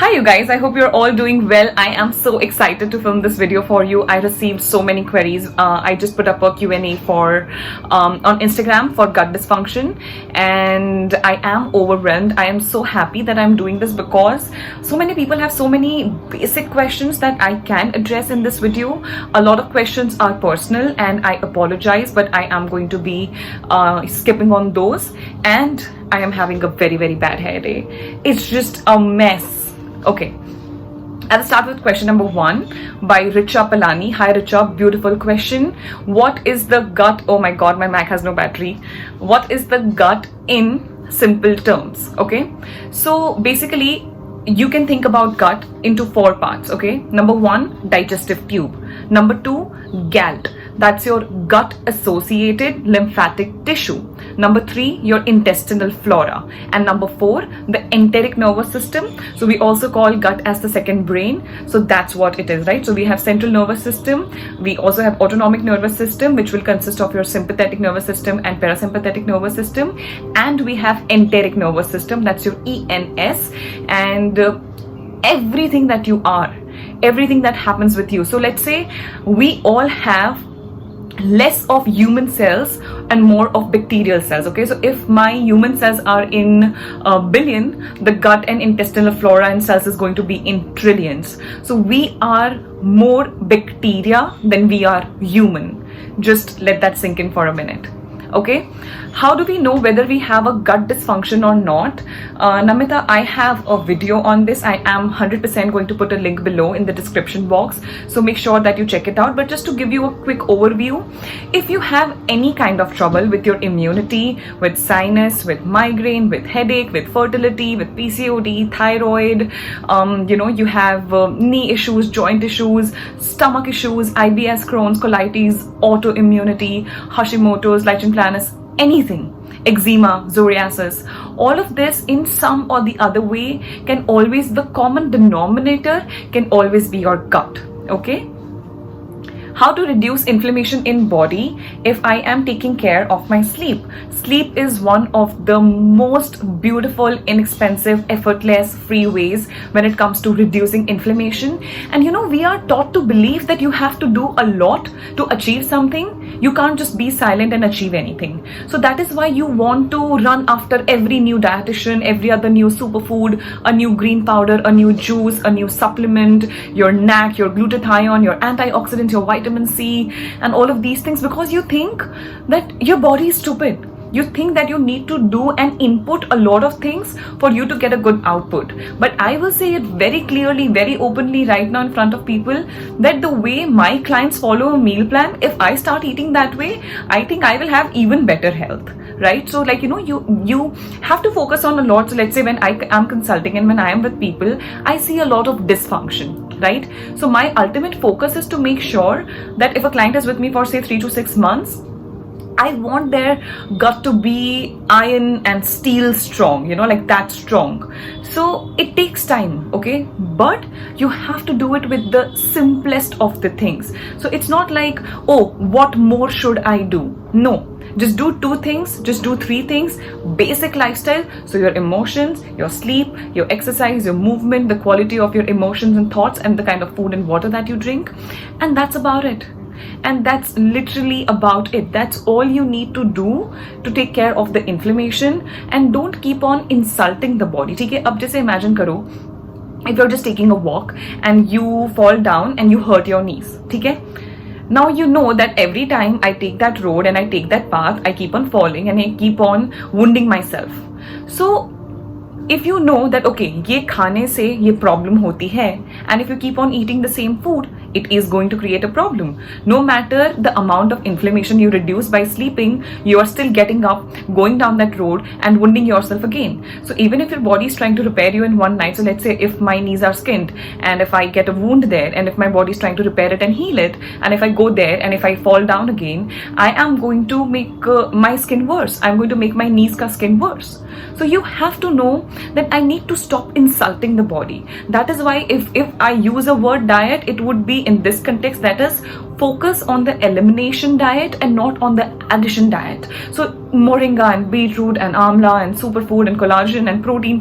Hi you guys, I hope you're all doing well. I am so excited to film this video for you. I received so many queries. I just put up a Q&A for on Instagram for gut dysfunction, and I am overwhelmed. I am so happy that I'm doing this because so many people have so many basic questions that I can address in this video. A lot of questions are personal and I apologize, but I am going to be skipping on those, and I am having a very bad hair day. It's just a mess. Okay, I'll start with question number 1 by Richa Palani. Hi Richa, beautiful question. What is the gut? Oh my god, my Mac has no battery. What is the gut in simple terms? Okay, so basically you can think about gut into 4 parts. Okay, number 1, digestive tube. Number 2, galt. That's your gut associated lymphatic tissue. Number 3, your intestinal flora. And number 4, the enteric nervous system. So we also call gut as the second brain. So that's what it is, right? So we have central nervous system. We also have autonomic nervous system, which will consist of your sympathetic nervous system and parasympathetic nervous system. And we have enteric nervous system. That's your ENS. And everything that you are, everything that happens with you. So let's say we all have less of human cells and more of bacterial cells. Okay, so if my human cells are in a billion, the gut and intestinal flora and cells is going to be in trillions. So we are more bacteria than we are human. Just let that sink in for a minute. Okay, how do we know whether we have a gut dysfunction or not? Namita, I have a video on this. I am 100% going to put a link below in the description box, so make sure that you check it out. But just to give you a quick overview, if you have any kind of trouble with your immunity, with sinus, with migraine, with headache, with fertility, with PCOD, thyroid, you have knee issues, joint issues, stomach issues, IBS, Crohn's, colitis, autoimmunity, Hashimoto's, lichen planus, anything, eczema, psoriasis, all of this in some or the other way can always, the common denominator can always be your gut. Okay, how to reduce inflammation in body if I am taking care of my sleep? Sleep is one of the most beautiful, inexpensive, effortless, free ways when it comes to reducing inflammation. And we are taught to believe that you have to do a lot to achieve something. You can't just be silent and achieve anything. So that is why you want to run after every new dietitian, every other new superfood, a new green powder, a new juice, a new supplement, your NAC, your glutathione, your antioxidants, your vitamin C, and all of these things, because you think that your body is stupid. You think that you need to do and input a lot of things for you to get a good output. But I will say it very clearly, very openly right now in front of people, that the way my clients follow a meal plan, if I start eating that way, I think I will have even better health, right? So you have to focus on a lot. So let's say when I am consulting and when I am with people, I see a lot of dysfunction, right? So my ultimate focus is to make sure that if a client is with me for say 3 to 6 months, I want their gut to be iron and steel strong, like that strong. So it takes time, okay? But you have to do it with the simplest of the things. So it's not like, oh, what more should I do? No, just do 2 things, just do 3 things. Basic lifestyle, so your emotions, your sleep, your exercise, your movement, the quality of your emotions and thoughts, and the kind of food and water that you drink. And that's about it. And that's literally about it. That's all you need to do to take care of the inflammation. And don't keep on insulting the body. ठीक है, अब जैसे imagine करो, if you're just taking a walk and you fall down and you hurt your knees, ठीक है? Now you know that every time I take that road and I take that path, I keep on falling and I keep on wounding myself. So if you know that, okay, ये खाने से ये problem होती है, and if you keep on eating the same food, it is going to create a problem. No matter the amount of inflammation you reduce by sleeping, you are still getting up, going down that road and wounding yourself again. So even if your body is trying to repair you in one night, so let's say if my knees are skinned and if I get a wound there and if my body is trying to repair it and heal it, and if I go there and if I fall down again, I am going to make my skin worse. I'm going to make my knees ka skin worse. So you have to know that I need to stop insulting the body. That is why if I use a word diet, it would be specifically in this context, that is, focus on the elimination diet and not on the addition diet. So moringa and beetroot and amla and superfood and collagen and protein,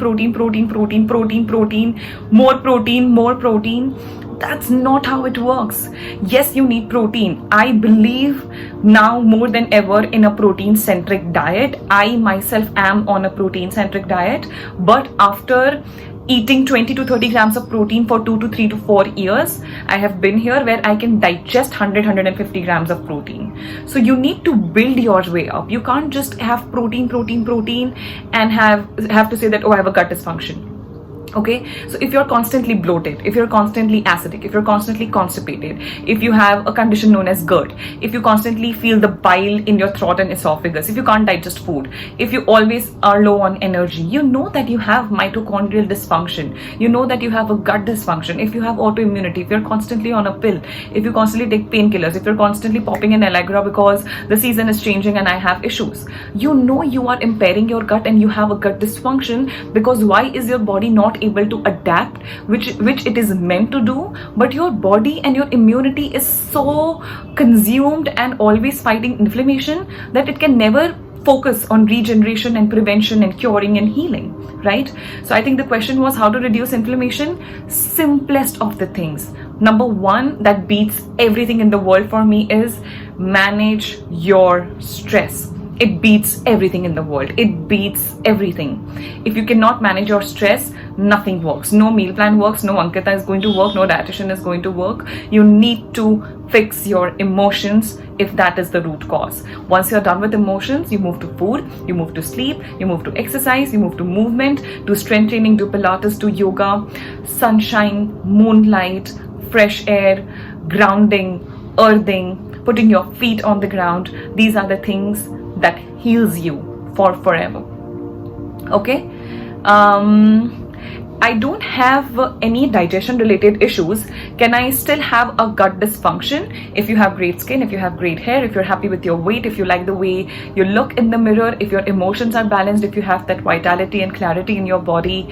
more protein. That's not how it works. Yes, you need protein. I believe now more than ever in a protein-centric diet. I myself am on a protein-centric diet, but after eating 20 to 30 grams of protein for 2 to 3 to 4 years, I have been here where I can digest 150 grams of protein. So you need to build your way up. You can't just have protein and have to say that, oh, I have a gut dysfunction. Okay, so if you're constantly bloated, if you're constantly acidic, if you're constantly constipated, if you have a condition known as GERD, if you constantly feel the bile in your throat and esophagus, if you can't digest food, if you always are low on energy, you know that you have mitochondrial dysfunction, you know that you have a gut dysfunction, if you have autoimmunity, if you're constantly on a pill, if you constantly take painkillers, if you're constantly popping an Allegra because the season is changing and I have issues, you know you are impairing your gut and you have a gut dysfunction. Because why is your body not able to adapt, which it is meant to do, but your body and your immunity is so consumed and always fighting inflammation that it can never focus on regeneration and prevention and curing and healing, right? So I think the question was how to reduce inflammation. Simplest of the things, number one that beats everything in the world for me is manage your stress. It beats everything in the world. It beats everything. If you cannot manage your stress, nothing works. No meal plan works. No Ankita is going to work. No dietitian is going to work. You need to fix your emotions if that is the root cause. Once you're done with emotions, you move to food, you move to sleep, you move to exercise, you move to movement, to strength training, to Pilates, to yoga, sunshine, moonlight, fresh air, grounding, earthing, putting your feet on the ground. These are the things that heals you for forever. Okay, I don't have any digestion related issues. Can I still have a gut dysfunction? If you have great skin, if you have great hair, if you're happy with your weight, if you like the way you look in the mirror, if your emotions are balanced, if you have that vitality and clarity in your body,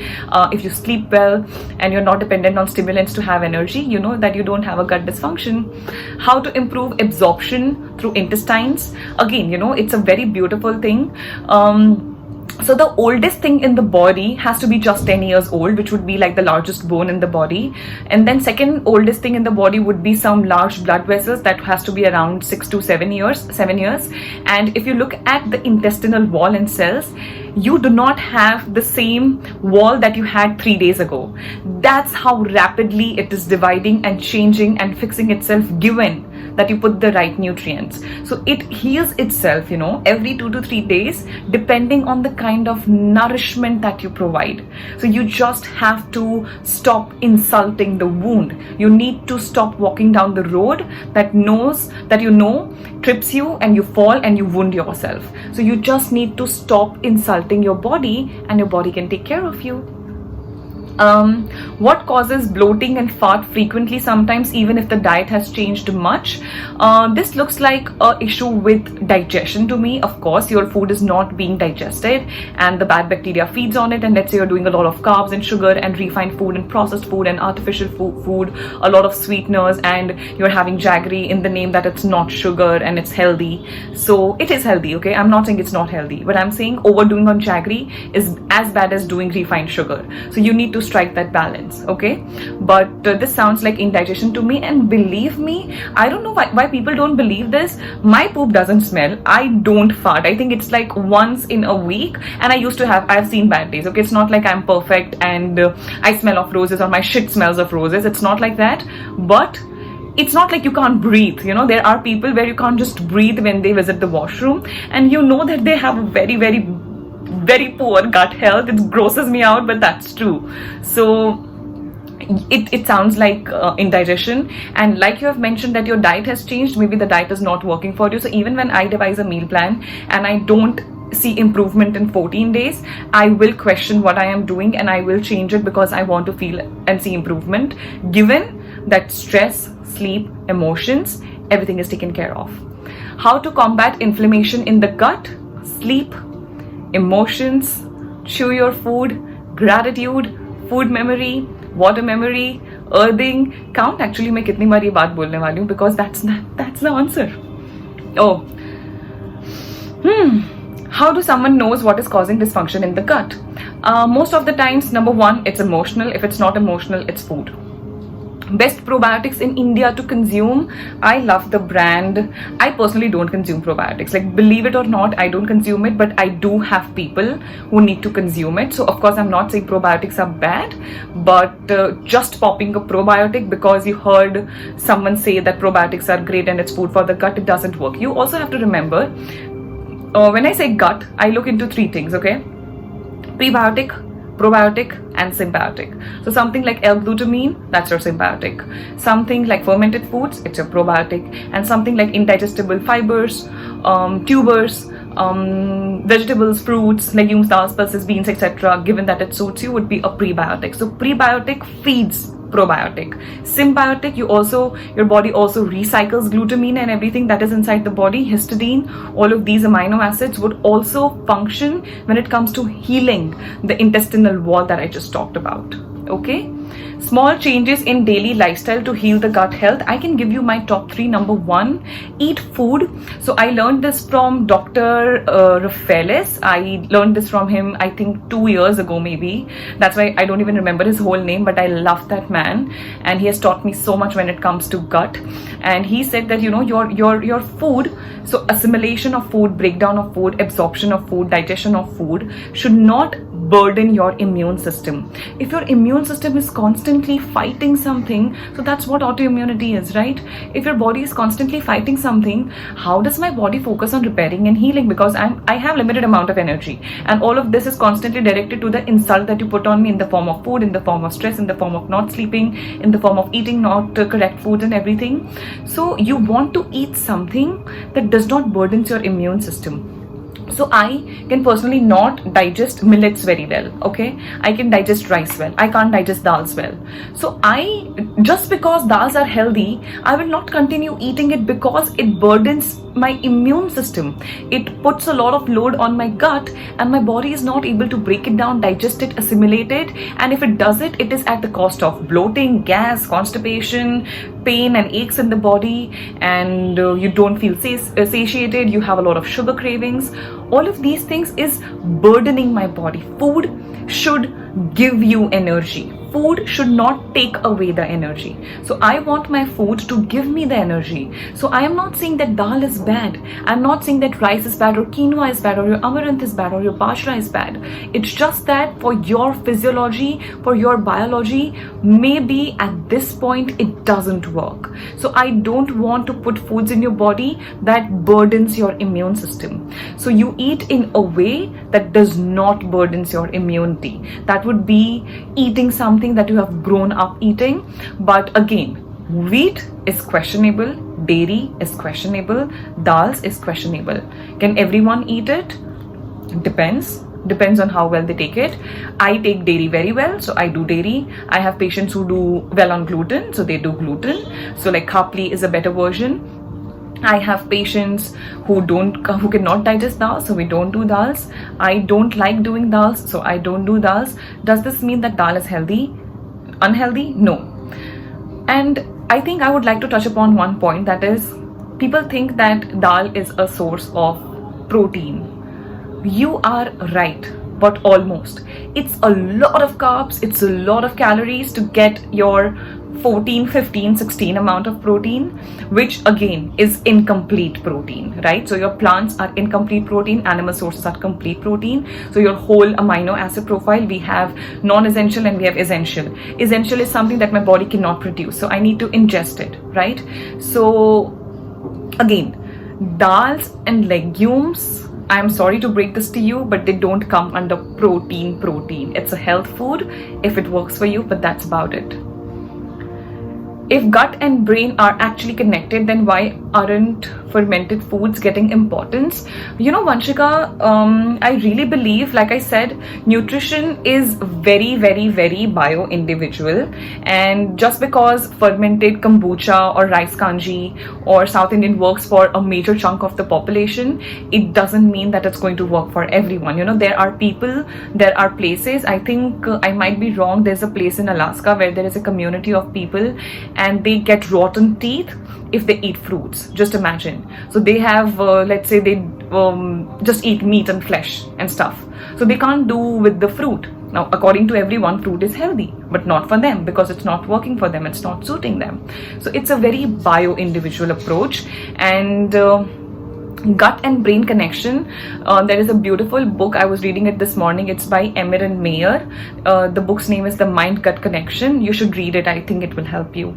if you sleep well and you're not dependent on stimulants to have energy, you know that you don't have a gut dysfunction. How to improve absorption through intestines? Again, you know, it's a very beautiful thing. So the oldest thing in the body has to be just 10 years old, which would be like the largest bone in the body. And then second oldest thing in the body would be some large blood vessels that has to be around 6 to 7 years. And if you look at the intestinal wall and cells, you do not have the same wall that you had 3 days ago. That's how rapidly it is dividing and changing and fixing itself, given that you put the right nutrients. So it heals itself, you know, every 2 to 3 days, depending on the kind of nourishment that you provide. So you just have to stop insulting the wound. You need to stop walking down the road that knows that you know trips you and you fall and you wound yourself. So you just need to stop insulting your body and your body can take care of you. What causes bloating and fart frequently, sometimes even if the diet has changed much? This looks like an issue with digestion to me. Of course, your food is not being digested and the bad bacteria feeds on it, and let's say you're doing a lot of carbs and sugar and refined food and processed food and artificial food, a lot of sweeteners, and you're having jaggery in the name that it's not sugar and it's healthy. So it is healthy, okay? I'm not saying it's not healthy, but I'm saying overdoing on jaggery is as bad as doing refined sugar. So you need to strike that balance, okay? But this sounds like indigestion to me, and believe me, I don't know why people don't believe this. My poop doesn't smell. I don't fart. I think it's like once in a week, and I've seen bad days, okay? It's not like I'm perfect and I smell of roses or my shit smells of roses. It's not like that, but it's not like you can't breathe. You know, there are people where you can't just breathe when they visit the washroom, and you know that they have a very, very, very poor gut health. It grosses me out, but that's true. So it sounds like indigestion. And like you have mentioned that your diet has changed, maybe the diet is not working for you. So even when I devise a meal plan and I don't see improvement in 14 days, I will question what I am doing and I will change it because I want to feel and see improvement, given that stress, sleep, emotions, everything is taken care of. How to combat inflammation in the gut? Sleep, emotions, chew your food, gratitude, food memory, water memory, earthing count. Actually मैं कितनी बार ये बात बोलने वाली हूँ, because that's the answer. Oh. How do someone knows what is causing dysfunction in the gut? Most of the times, number one, it's emotional. If it's not emotional, it's food. Best probiotics in India to consume. I love the brand. I personally don't consume probiotics. Like, believe it or not, I don't consume it, but I do have people who need to consume it. So of course, I'm not saying probiotics are bad, but just popping a probiotic because you heard someone say that probiotics are great and it's food for the gut, it doesn't work. You also have to remember, when I say gut, I look into three things, okay? Prebiotic, probiotic and symbiotic. So something like L-glutamine, that's your symbiotic. Something like fermented foods, it's your probiotic. And something like indigestible fibers, tubers, vegetables, fruits, legumes, dals, pulses, beans, etc., given that it suits you, would be a prebiotic. So prebiotic feeds probiotic. Symbiotic, your body also recycles glutamine and everything that is inside the body, histidine, all of these amino acids would also function when it comes to healing the intestinal wall that I just talked about. Okay, small changes in daily lifestyle to heal the gut health. I can give you my top three. Number one, eat food. So I learned this from Dr. Rafaelis. I learned this from him, I think 2 years ago maybe. That's why I don't even remember his whole name, but I love that man, and he has taught me so much when it comes to gut. And he said that, you know, your food, so assimilation of food, breakdown of food, absorption of food, digestion of food should not burden your immune system. If your immune system is constantly fighting something, so that's what autoimmunity is, right? If your body is constantly fighting something, how does my body focus on repairing and healing? Because I have limited amount of energy, and all of this is constantly directed to the insult that you put on me in the form of food, in the form of stress, in the form of not sleeping, in the form of eating not correct foods and everything. So you want to eat something that does not burden your immune system. So I can personally not digest millets very well, okay? I can digest rice well. I can't digest dals well. So just because dals are healthy, I will not continue eating it because it burdens my immune system. It puts a lot of load on my gut, and my body is not able to break it down, digest it, assimilate it. And if it does it, it is at the cost of bloating, gas, constipation, pain and aches in the body, and you don't feel satiated, you have a lot of sugar cravings. All of these things is burdening my body. Food should give you energy. Food should not take away the energy. So I want my food to give me the energy. So I am not saying that dal is bad. I'm not saying that rice is bad, or quinoa is bad, or your amaranth is bad, or your bajra is bad. It's just that for your physiology, for your biology, maybe at this point it doesn't work. So I don't want to put foods in your body that burdens your immune system. So you eat in a way that does not burdens your immunity. That would be eating something that you have grown up eating. But again, wheat is questionable, dairy is questionable, dals is questionable. Can everyone eat it? Depends on how well they take it. I take dairy very well, so I do dairy. I have patients who do well on gluten, so they do gluten. So like khapli is a better version. I have patients who cannot digest dals, so we don't do dals. I don't like doing dals, so I don't do dals. Does this mean that dal is healthy? Unhealthy? No. And I think I would like to touch upon one point, that is, people think that dal is a source of protein. You are right, but almost. It's a lot of carbs, it's a lot of calories to get your 14, 15, 16 amount of protein, which again is incomplete protein, right? So your plants are incomplete protein, animal sources are complete protein. So your whole amino acid profile, we have non-essential and we have essential. Essential is something that my body cannot produce, so I need to ingest it, right? So again, dals and legumes, I'm sorry to break this to you, but they don't come under protein. It's a health food if it works for you, but that's about it. if gut and brain are actually connected, then why aren't fermented foods getting importance? You know, Vanshika, I really believe, like I said, nutrition is very, very, very bio-individual. And just because fermented kombucha or rice kanji or South Indian works for a major chunk of the population, it doesn't mean that it's going to work for everyone. You know, there are people, there are places, I think I might be wrong, there's a place in Alaska where there is a community of people and they get rotten teeth if they eat fruits. Just imagine. So they have, let's say they just eat meat and flesh and stuff. So they can't do with the fruit. Now, according to everyone, fruit is healthy, but not for them because it's not working for them, it's not suiting them. So it's a very bio-individual approach. And gut and brain connection, there is a beautiful book, I was reading it this morning. It's by Emmer and Mayer. The book's name is The Mind-Gut Connection. You should read it. I think it will help you.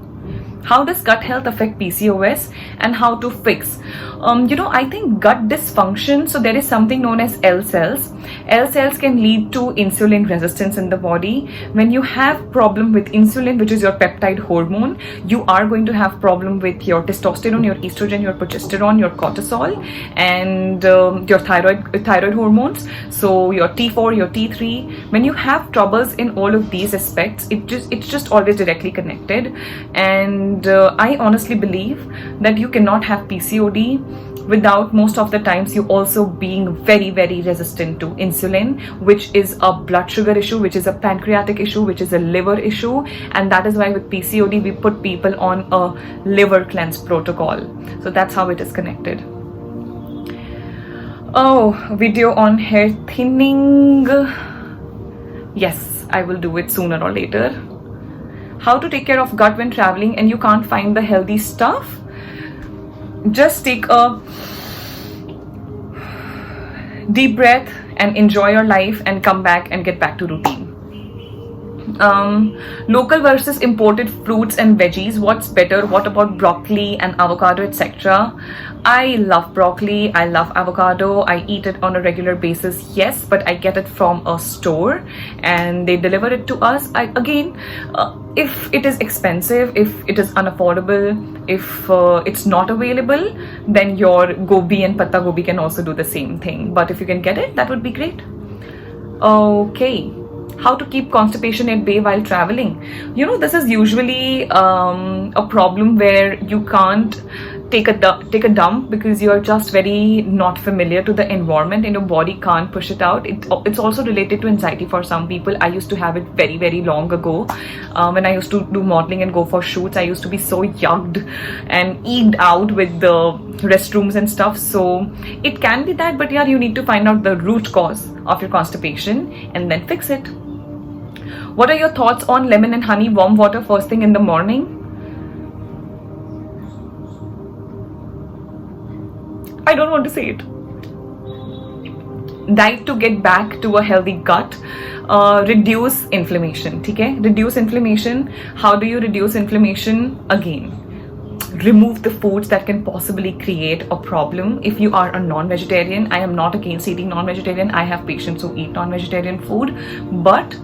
How does gut health affect PCOS and how to fix? You know, I think gut dysfunction, so there is something known as L cells. L cells can lead to insulin resistance in the body. When you have problem with insulin, which is your peptide hormone, you are going to have problem with your testosterone, your estrogen, your progesterone, your cortisol, and your thyroid hormones. So your T4, your T3. When you have troubles in all of these aspects, it's just always directly connected. And I honestly believe that you cannot have PCOD without most of the times you also being very, very resistant to insulin, which is a blood sugar issue, which is a pancreatic issue, which is a liver issue. And that is why with PCOD we put people on a liver cleanse protocol. So that's how it is connected. Oh, video on hair thinning. Yes, I will do it sooner or later. How to take care of gut when traveling and you can't find the healthy stuff? Just take a deep breath and enjoy your life and come back and get back to routine. Local versus imported fruits and veggies, what's better? What about broccoli and avocado, etc.? I love broccoli, I love avocado, I eat it on a regular basis, yes, but I get it from a store and they deliver it to us. If it is expensive, if it is unaffordable, if it's not available, then your gobi and patta gobi can also do the same thing. But if you can get it, that would be great. Okay. How to keep constipation at bay while traveling? You know, this is usually a problem where you can't take a dump because you are just very not familiar to the environment and your body can't push it out. It's also related to anxiety for some people. I used to have it very, very long ago. When I used to do modeling and go for shoots, I used to be so yucked and egged out with the restrooms and stuff. So it can be that, but yeah, you need to find out the root cause of your constipation and then fix it. What are your thoughts on lemon and honey warm water first thing in the morning? I don't want to say it. Diet to get back to a healthy gut. Reduce inflammation. Okay? Reduce inflammation. How do you reduce inflammation? Again, remove the foods that can possibly create a problem. If you are a non-vegetarian, I am not against eating non-vegetarian. I have patients who eat non-vegetarian food, but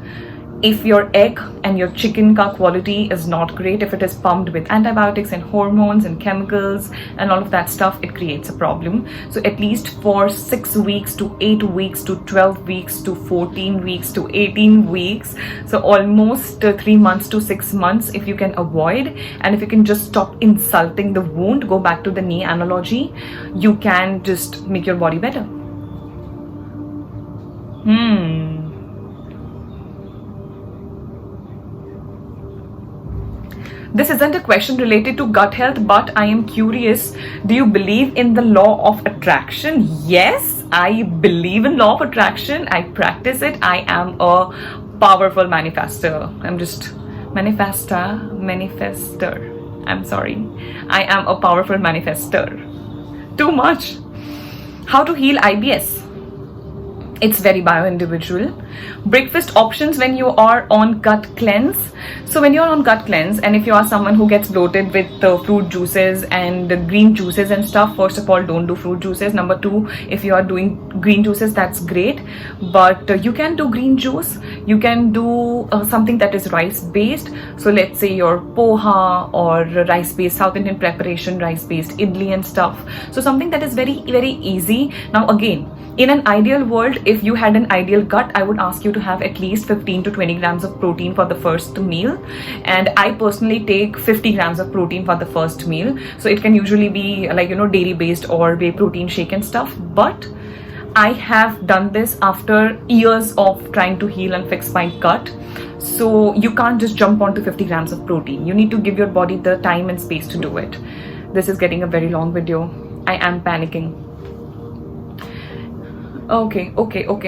if your egg and your chicken ka quality is not great, if it is pumped with antibiotics and hormones and chemicals and all of that stuff, it creates a problem. So at least for 6 weeks to 8 weeks to 12 weeks to 14 weeks to 18 weeks, so almost 3 months to 6 months, if you can avoid and if you can just stop insulting the wound, go back to the knee analogy, you can just make your body better. This isn't a question related to gut health, but I am curious. Do you believe in the law of attraction? Yes, I believe in law of attraction. I practice it. I am a powerful manifester. I'm just manifester. I'm sorry. I am a powerful manifester. Too much. How to heal IBS? It's very bio-individual. Breakfast options when you are on gut cleanse. So when you're on gut cleanse, and if you are someone who gets bloated with fruit juices and green juices and stuff, first of all, don't do fruit juices. Number two, if you are doing green juices, that's great, but you can do green juice. You can do something that is rice based. So let's say your poha or rice based, South Indian preparation, rice based idli and stuff. So something that is very, very easy. Now again, in an ideal world, if you had an ideal gut, I would ask you to have at least 15 to 20 grams of protein for the first meal. And I personally take 50 grams of protein for the first meal. So it can usually be like, dairy based or whey protein shake and stuff. But I have done this after years of trying to heal and fix my gut. So you can't just jump onto 50 grams of protein. You need to give your body the time and space to do it. This is getting a very long video. I am panicking. Okay,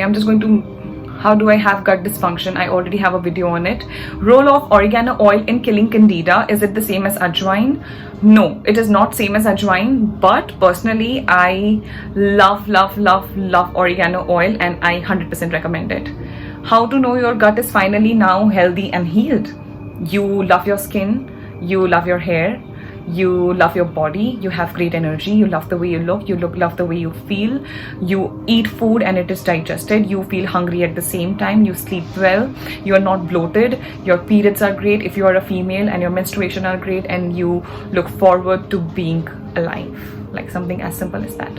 I'm just going to, how do I have gut dysfunction? I already have a video on it. Roll of oregano oil in killing candida. Is it the same as ajwain? No, it is not same as ajwain, but personally I love oregano oil, and I 100% recommend it. How to know your gut is finally now healthy and healed? You love your skin, you love your hair, you love your body, you have great energy, you love the way you look, love the way you feel, you eat food and it is digested, you feel hungry at the same time, you sleep well, you are not bloated, your periods are great if you are a female, and your menstruation are great, and you look forward to being alive. Like something as simple as that.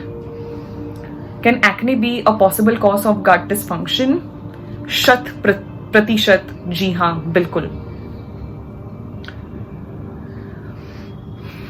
Can acne be a possible cause of gut dysfunction? Shat pratishat ji haan, bilkul.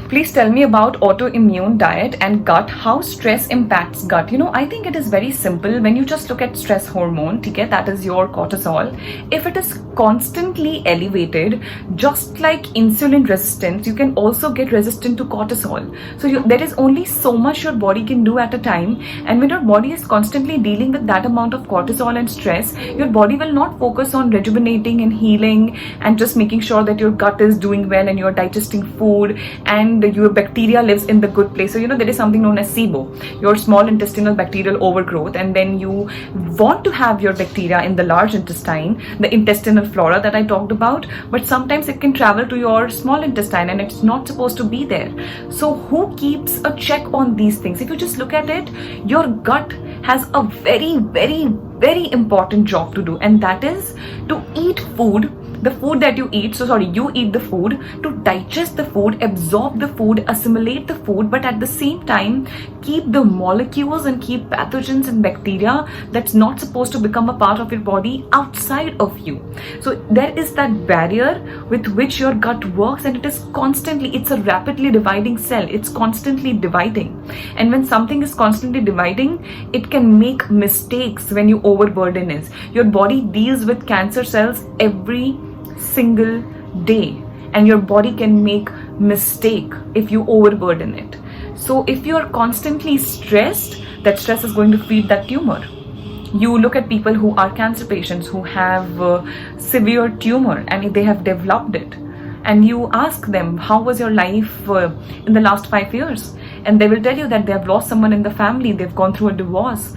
Please tell me about autoimmune diet and gut, how stress impacts gut. I think it is very simple. When you just look at stress hormone, that is your cortisol. If it is constantly elevated, just like insulin resistance, you can also get resistant to cortisol. So there is only so much your body can do at a time. And when your body is constantly dealing with that amount of cortisol and stress, your body will not focus on rejuvenating and healing and just making sure that your gut is doing well and you're digesting food and your bacteria lives in the good place. So there is something known as SIBO, your small intestinal bacterial overgrowth, and then you want to have your bacteria in the large intestine, the intestinal flora that I talked about, but sometimes it can travel to your small intestine and it's not supposed to be there. So who keeps a check on these things? If you just look at it, your gut has a very, very, very important job to do, and that is to eat food, the food that you eat. You eat the food, to digest the food, absorb the food, assimilate the food, but at the same time keep the molecules and keep pathogens and bacteria that's not supposed to become a part of your body outside of you. So there is that barrier with which your gut works, and it's a rapidly dividing cell. It's constantly dividing, and when something is constantly dividing, it can make mistakes. When you overburden it, your body deals with cancer cells every single day, and your body can make mistake if you overburden it. So if you are constantly stressed, that stress is going to feed that tumor. You look at people who are cancer patients who have severe tumor and they have developed it, and you ask them, how was your life in the last 5 years, and they will tell you that they have lost someone in the family, they've gone through a divorce,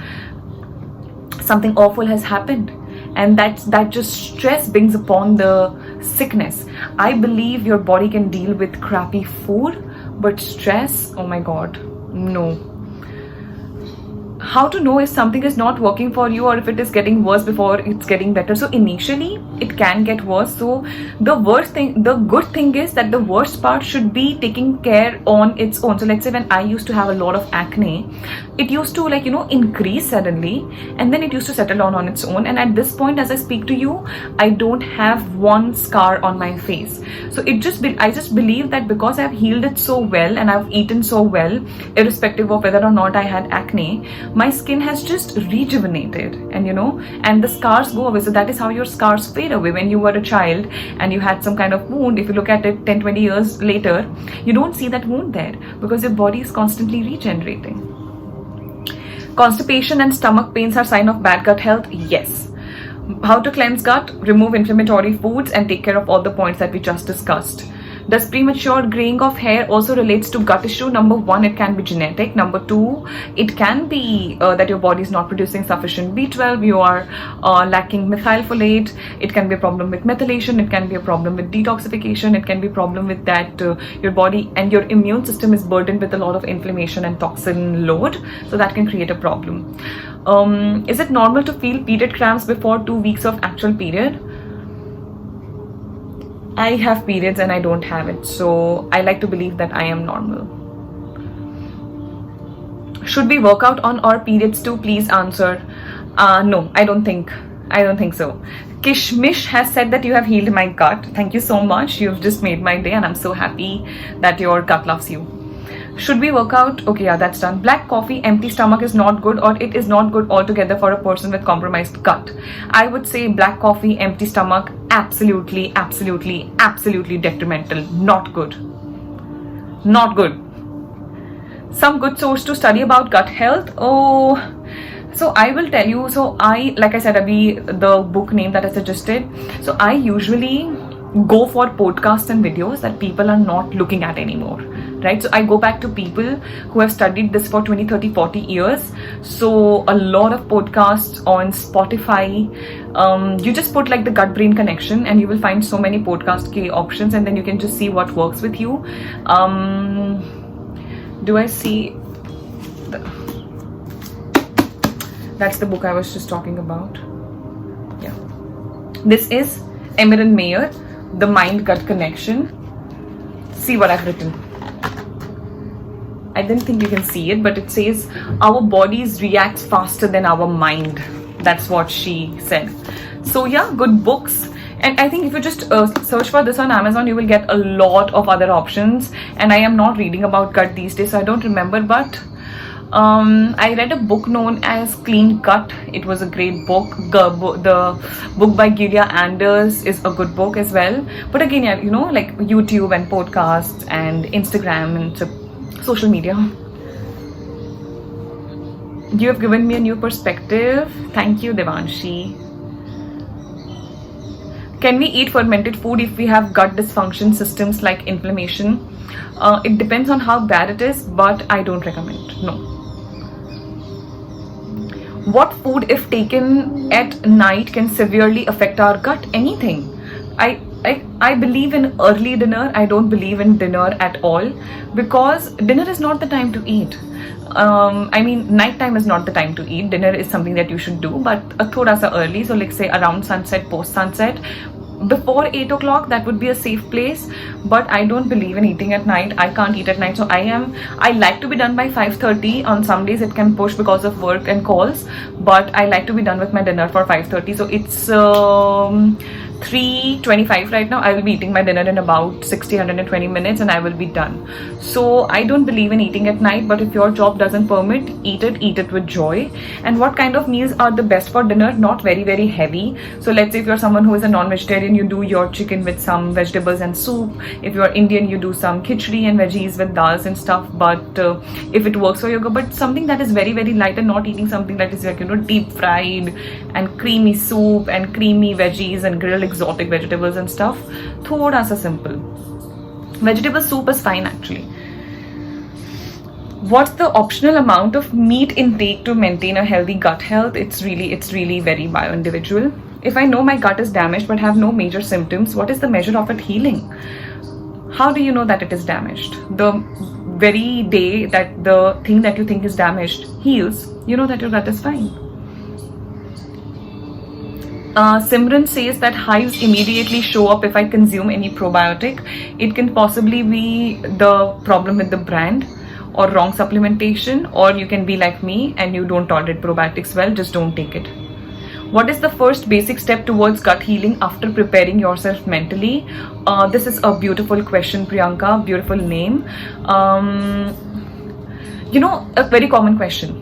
something awful has happened, and that just stress brings upon the sickness. I believe your body can deal with crappy food, but stress, oh my god, no. How to know if something is not working for you or if it is getting worse before it's getting better? So initially it can get worse. So the good thing is that the worst part should be taking care on its own. So let's say when I used to have a lot of acne, it used to increase suddenly, and then it used to settle down on its own. And at this point, as I speak to you, I don't have one scar on my face. So I just believe that because I've healed it so well and I've eaten so well, irrespective of whether or not I had acne, my skin has just rejuvenated, and the scars go away. So that is how your scars fade away. When you were a child and you had some kind of wound, if you look at it 10-20 years later, you don't see that wound there because your body is constantly regenerating. Constipation and stomach pains are sign of bad gut health? Yes. How to cleanse gut? Remove inflammatory foods and take care of all the points that we just discussed. Does premature graying of hair also relates to gut issue? Number one, it can be genetic. Number two, it can be that your body is not producing sufficient B12, you are lacking methylfolate. It can be a problem with methylation, it can be a problem with detoxification, it can be a problem with that your body and your immune system is burdened with a lot of inflammation and toxin load, so that can create a problem. Is it normal to feel period cramps before 2 weeks of actual period? I have periods and I don't have it, so I like to believe that I am normal. Should we work out on our periods too? Please answer. No, I don't think so. Kishmish has said that you have healed my gut. Thank you so much. You've just made my day and I'm so happy that your gut loves you. Should we work out? Okay, yeah, that's done. Black coffee, empty stomach is not good, or it is not good altogether for a person with compromised gut. I would say black coffee, empty stomach, absolutely detrimental. Not good. Not good. Some good source to study about gut health. Oh, so I will tell you. So like I said, the book name that I suggested. So I usually go for podcasts and videos that people are not looking at anymore, right? So I go back to people who have studied this for 20, 30, 40 years. So a lot of podcasts on Spotify, you just put like the gut brain connection and you will find so many podcast options, and then you can just see what works with you. Do I see that's the book I was just talking about. Yeah, this is Emerald Mayer, The Mind-Gut Connection. See what I've written. I didn't think you can see it, but it says our bodies react faster than our mind. That's what she said. So yeah, good books. And I think if you just search for this on Amazon, you will get a lot of other options. And I am not reading about gut these days, so I don't remember, but I read a book known as Clean Gut. It was a great book. The book by Gilia Anders is a good book as well. But again, yeah, you know, like YouTube and podcasts and Instagram and social media. You have given me a new perspective. Thank you, Devanshi. Can we eat fermented food if we have gut dysfunction systems like inflammation? It depends on how bad it is, but I don't recommend. No. What food, if taken at night, can severely affect our gut? Anything. I believe in early dinner. I don't believe in dinner at all, because dinner is not the time to eat. I mean, nighttime is not the time to eat. Dinner is something that you should do, but thoda sa early. So like say around sunset, post sunset. Before 8 o'clock, that would be a safe place, but I don't believe in eating at night. I can't eat at night, so I like to be done by 5:30. On some days it can push because of work and calls, but I like to be done with my dinner for 5:30. So it's 3:25 right now. I will be eating my dinner in about 120 minutes and I will be done. So I don't believe in eating at night, but if your job doesn't permit, eat it with joy. And what kind of meals are the best for dinner? Not very heavy. So let's say if you're someone who is a non-vegetarian, you do your chicken with some vegetables and soup. If you're Indian, you do some khichdi and veggies with dals and stuff. But if it works for you, but something that is very light, and not eating something that is like, you know, deep fried and creamy soup and creamy veggies and grilled exotic vegetables and stuff. Thoda sa simple. Vegetable soup is fine actually. What's the optional amount of meat intake to maintain a healthy gut health? It's really very bio-individual. If I know my gut is damaged but have no major symptoms, what is the measure of it healing? How do you know that it is damaged? The very day that the thing that you think is damaged heals, you know that your gut is fine. Simran says that hives immediately show up if I consume any probiotic. It can possibly be the problem with the brand or wrong supplementation, or you can be like me and you don't tolerate probiotics well, just don't take it. What is the first basic step towards gut healing after preparing yourself mentally? This is a beautiful question, Priyanka. Beautiful name. You know, a very common question.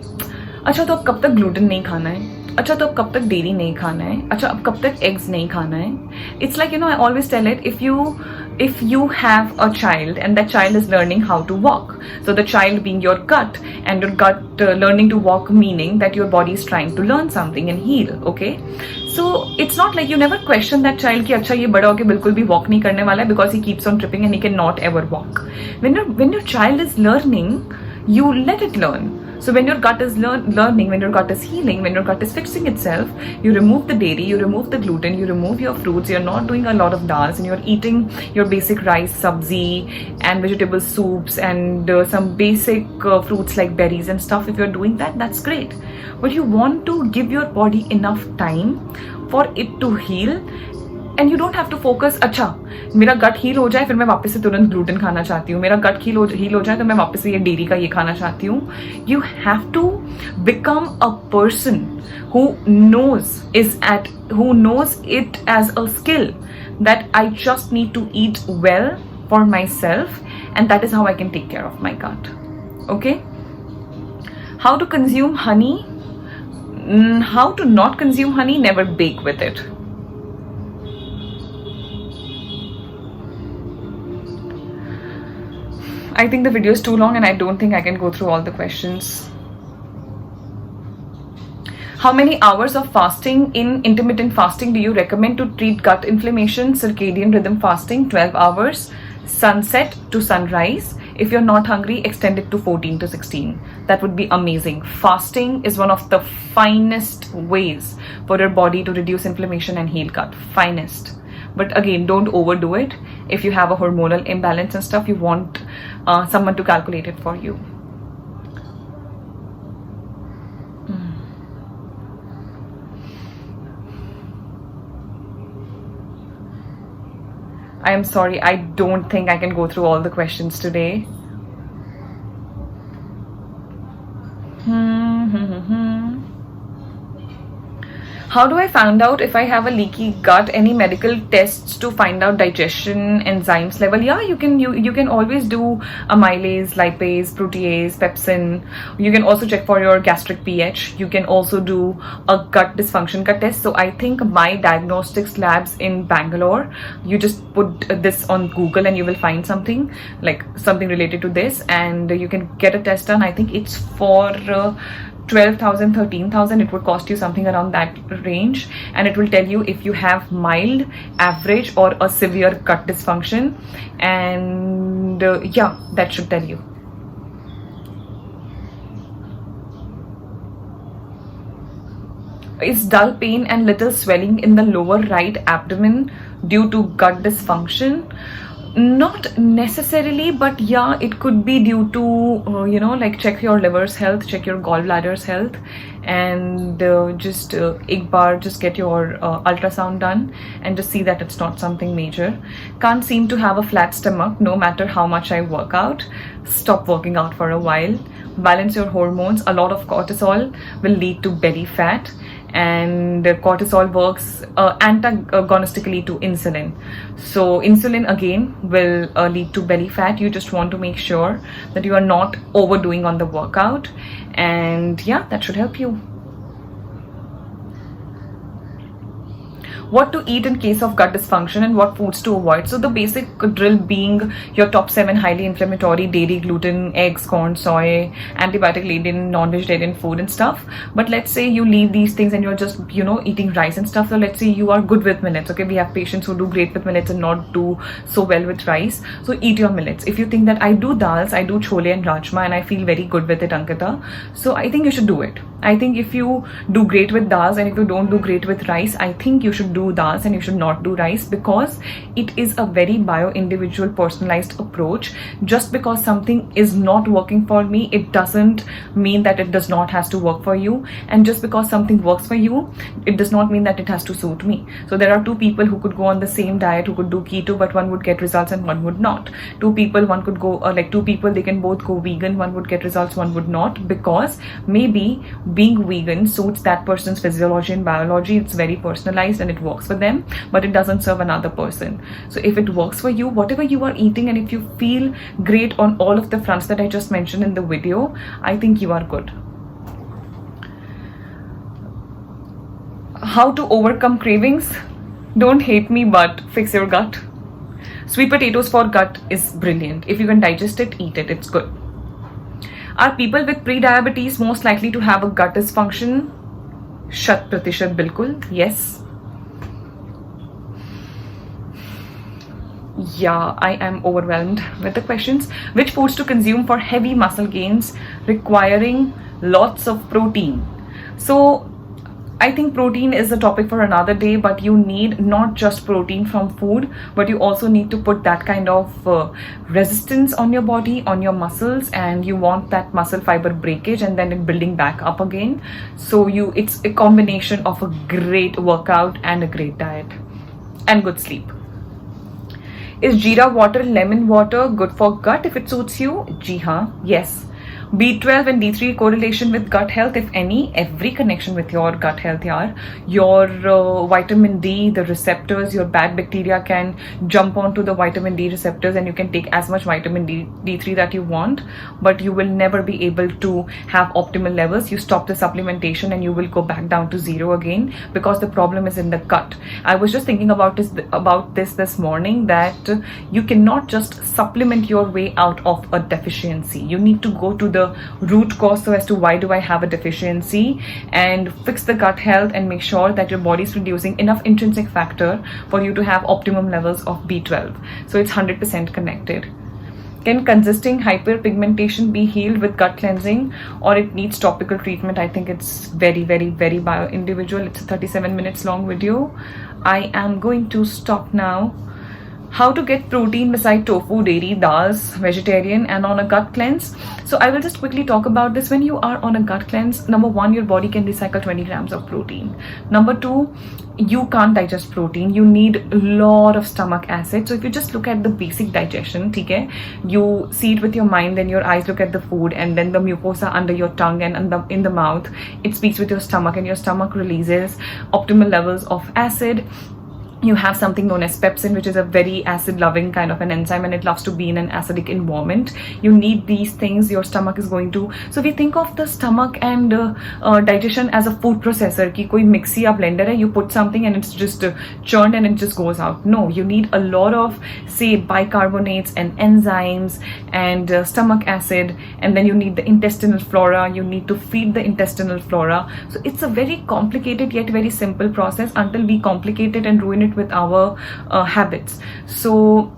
अच्छा तो अब कब तक gluten नहीं खाना है? अच्छा तो अब कब तक डेयरी नहीं खाना है, अच्छा अब कब तक एग्स नहीं खाना है. It's like, I always tell it, if you have a child and that child is learning how to walk, so the child being your gut, and your gut learning to walk, meaning that your body is trying to learn something and heal. Okay, so it's not like you never question that child कि अच्छा ये बड़ा होके बिल्कुल भी walk नहीं करने वाला है, because he keeps on tripping and he cannot ever walk. When your child is learning, you let it learn. So when your gut is learning, when your gut is healing, when your gut is fixing itself, you remove the dairy, you remove the gluten, you remove your fruits, you're not doing a lot of dals, and you're eating your basic rice, sabzi, and vegetable soups, and some basic fruits like berries and stuff. If you're doing that, that's great. But you want to give your body enough time for it to heal. And you don't have to focus, अच्छा मेरा गट heal हो जाए फिर मैं वापस से तुरंत gluten खाना चाहती हूँ, मेरा गट हील हो जाए तो मैं वापस से ये डेयरी का ये खाना चाहती हूँ. You have to become a person who knows it as a skill that I just need to eat well for myself, and that is how I can take care of my gut. Okay? How to consume honey? How to not consume honey? Never bake with it. I think the video is too long and I don't think I can go through all the questions. How many hours of fasting in intermittent fasting do you recommend to treat gut inflammation? Circadian rhythm fasting, 12 hours, sunset to sunrise. If you're not hungry, extend it to 14 to 16. That would be amazing. Fasting is one of the finest ways for your body to reduce inflammation and heal gut. Finest. But again, don't overdo it. If you have a hormonal imbalance and stuff, you want someone to calculate it for you. I am sorry, I don't think I can go through all the questions today. How do I find out if I have a leaky gut? Any medical tests to find out digestion enzymes level? Yeah, you can always do amylase, lipase, protease, pepsin. You can also check for your gastric pH. You can also do a gut dysfunction gut test. So I think my diagnostics labs in Bangalore, you just put this on Google and you will find something related to this, and you can get a test done. I think it's for 12,000, 13,000. It would cost you something around that range, and it will tell you if you have mild, average, or a severe gut dysfunction. And yeah, that should tell you. Is dull pain and little swelling in the lower right abdomen due to gut dysfunction? Not necessarily, but yeah, it could be due to check your liver's health, check your gallbladder's health, and just get your ultrasound done and just see that it's not something major. Can't seem to have a flat stomach no matter how much I work out. Stop working out for a while. Balance your hormones. A lot of cortisol will lead to belly fat, and cortisol works antagonistically to insulin. So insulin again will lead to belly fat. You just want to make sure that you are not overdoing on the workout, and yeah, that should help you. What to eat in case of gut dysfunction and what foods to avoid. So the basic drill being your top 7 highly inflammatory: dairy, gluten, eggs, corn, soy, antibiotic laden, non-vegetarian food and stuff. But let's say you leave these things and you're just eating rice and stuff. So let's say you are good with millets. Okay, we have patients who do great with millets and not do so well with rice. So eat your millets. If you think that I do dals, I do chole and rajma, and I feel very good with it, Ankita, so I think you should do it. I think if you do great with dals and if you don't do great with rice, I think you should do dals and you should not do rice, because it is a very bio-individual personalized approach. Just because something is not working for me, it doesn't mean that it does not has to work for you, and just because something works for you, it does not mean that it has to suit me. So there are two people who could go on the same diet, who could do keto, but one would get results and one would not. Two people, they can both go vegan, one would get results, one would not, because maybe being vegan suits that person's physiology and biology. It's very personalized and it works for them, but it doesn't serve another person. So if it works for you, whatever you are eating, and if you feel great on all of the fronts that I just mentioned in the video, I think you are good. How to overcome cravings? Don't hate me, but fix your gut. Sweet potatoes for gut is brilliant. If you can digest it, eat it. It's good. Are people with pre-diabetes most likely to have a gut dysfunction? Shat pratishat bilkul. Yes. Yeah, I am overwhelmed with the questions. Which foods to consume for heavy muscle gains requiring lots of protein? So I think protein is a topic for another day, but you need not just protein from food, but you also need to put that kind of resistance on your body, on your muscles, and you want that muscle fiber breakage and then it building back up again. So it's a combination of a great workout and a great diet and good sleep. Is jeera water, lemon water good for gut if it suits you? Ji haan, yes. B12 and D3 correlation with gut health, if any, every connection with your gut health, yaar. Your vitamin D, the receptors, your bad bacteria can jump onto the vitamin D receptors and you can take as much vitamin D3 that you want, but you will never be able to have optimal levels. You stop the supplementation and you will go back down to zero again because the problem is in the gut. I was just thinking about this morning that you cannot just supplement your way out of a deficiency. You need to go to the root cause as to why do I have a deficiency and fix the gut health and make sure that your body is producing enough intrinsic factor for you to have optimum levels of B12. So it's 100% connected. Can consisting hyperpigmentation be healed with gut cleansing or it needs topical treatment? I think it's very, very, very bio-individual. It's a 37 minutes long video. I am going to stop now. How to get protein beside tofu, dairy, dals, vegetarian and on a gut cleanse? So I will just quickly talk about this. When you are on a gut cleanse, number one, your body can recycle 20 grams of protein. Number two, you can't digest protein. You need a lot of stomach acid. So if you just look at the basic digestion, okay, you see it with your mind, then your eyes look at the food and then the mucosa under your tongue and in the mouth, it speaks with your stomach and your stomach releases optimal levels of acid. You have something known as pepsin, which is a very acid-loving kind of an enzyme and it loves to be in an acidic environment. You need these things, your stomach is going to... So we think of the stomach and digestion as a food processor. Ki koi mixie or blender hai, you put something and it's just churned and it just goes out. No, you need a lot of, say, bicarbonates and enzymes and stomach acid, and then you need the intestinal flora. You need to feed the intestinal flora. So it's a very complicated yet very simple process until we complicate it and ruin it with our habits. So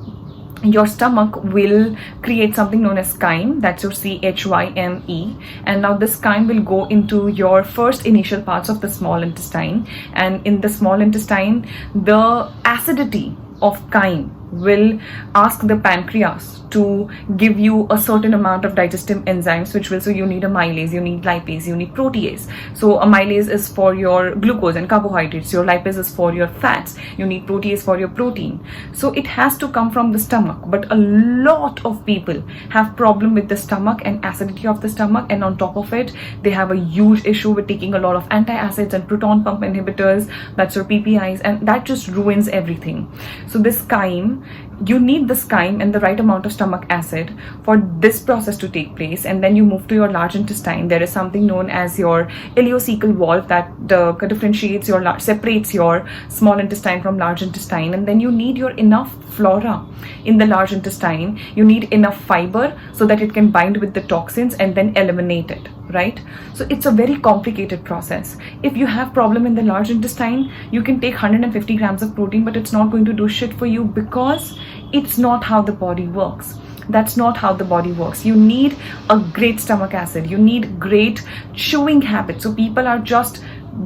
your stomach will create something known as chyme, that's your CHYME, and now this chyme will go into your first initial parts of the small intestine, and in the small intestine the acidity of chyme will ask the pancreas to give you a certain amount of digestive enzymes, which will, so you need a amylase, you need lipase, you need protease. So amylase is for your glucose and carbohydrates, your lipase is for your fats, you need protease for your protein. So it has to come from the stomach, but a lot of people have problem with the stomach and acidity of the stomach, and on top of it they have a huge issue with taking a lot of antacids and proton pump inhibitors, that's your PPIs, and that just ruins everything. So this chyme, you need this chyme and the right amount of stomach acid for this process to take place, and then you move to your large intestine. There is something known as your ileocecal valve that differentiates your separates your small intestine from large intestine, and then you need your enough flora in the large intestine. You need enough fiber so that it can bind with the toxins and then eliminate it, right? So it's a very complicated process. If you have problem in the large intestine, you can take 150 grams of protein, but it's not going to do shit for you because it's not how the body works. That's not how the body works. You need a great stomach acid. You need great chewing habits. So people are just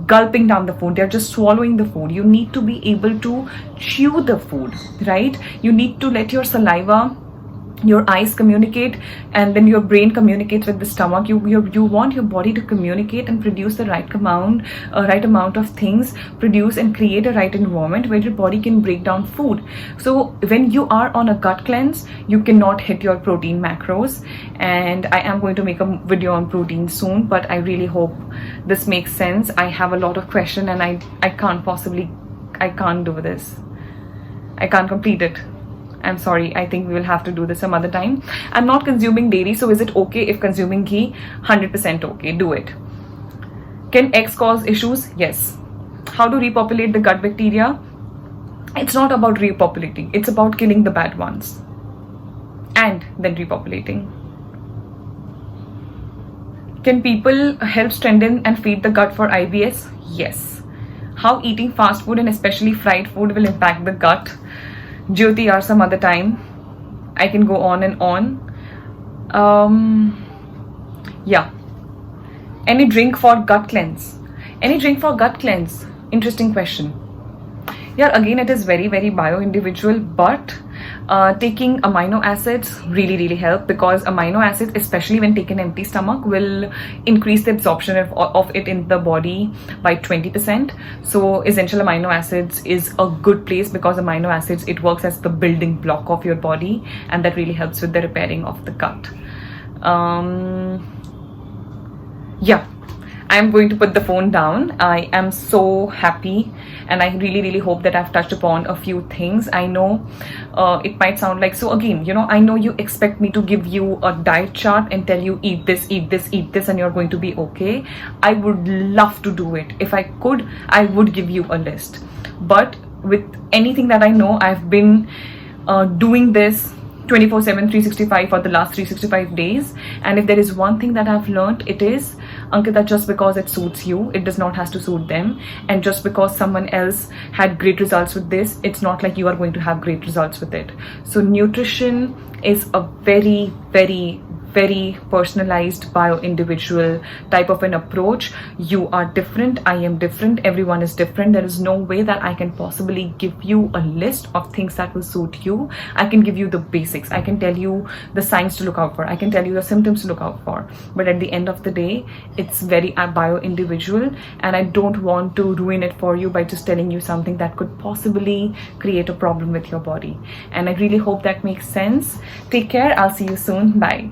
gulping down the food, they're just swallowing the food. You need to be able to chew the food, right? You need to let your saliva, your eyes communicate, and then your brain communicates with the stomach. You want your body to communicate and produce the right amount of things, produce and create a right environment where your body can break down food. So when you are on a gut cleanse, you cannot hit your protein macros, and I am going to make a video on protein soon, but I really hope this makes sense. I have a lot of questions and I can't do this. I can't complete it. I'm sorry, I think we will have to do this some other time. I'm not consuming dairy, so is it okay if consuming ghee? 100% okay, do it. Can eggs cause issues? Yes, How to repopulate the gut bacteria? It's not about repopulating, it's about killing the bad ones and then repopulating. Can people help strengthen and feed the gut for IBS? Yes. How eating fast food and especially fried food will impact the gut? Jyoti, or some other time. I can go on and on. Yeah. Any drink for gut cleanse? Any drink for gut cleanse? Interesting question. Yeah, again, it is very, very bio-individual, but taking amino acids really help, because amino acids, especially when taken empty stomach, will increase the absorption of it in the body by 20%. So essential amino acids is a good place, because amino acids, it works as the building block of your body, and that really helps with the repairing of the gut. Yeah, I'm going to put the phone down. I am so happy, and I really hope that I've touched upon a few things. I know it might sound like, so again, you know, I know you expect me to give you a diet chart and tell you eat this, and you're going to be okay. I would love to do it. If I could, I would give you a list. But with anything that I know, I've been doing this 24/7, 365 for the last 365 days. And if there is one thing that I've learned, it is, Ankita, just because it suits you, it does not have to suit them. And just because someone else had great results with this, it's not like you are going to have great results with it. So nutrition is a very personalized, bio-individual type of an approach. You are different, I am different, everyone is different. There is no way that I can possibly give you a list of things that will suit you. I can give you the basics, I can tell you the signs to look out for, I can tell you the symptoms to look out for, but at the end of the day, it's very bio-individual, and I don't want to ruin it for you by just telling you something that could possibly create a problem with your body. And I really hope that makes sense. Take care, I'll see you soon, bye.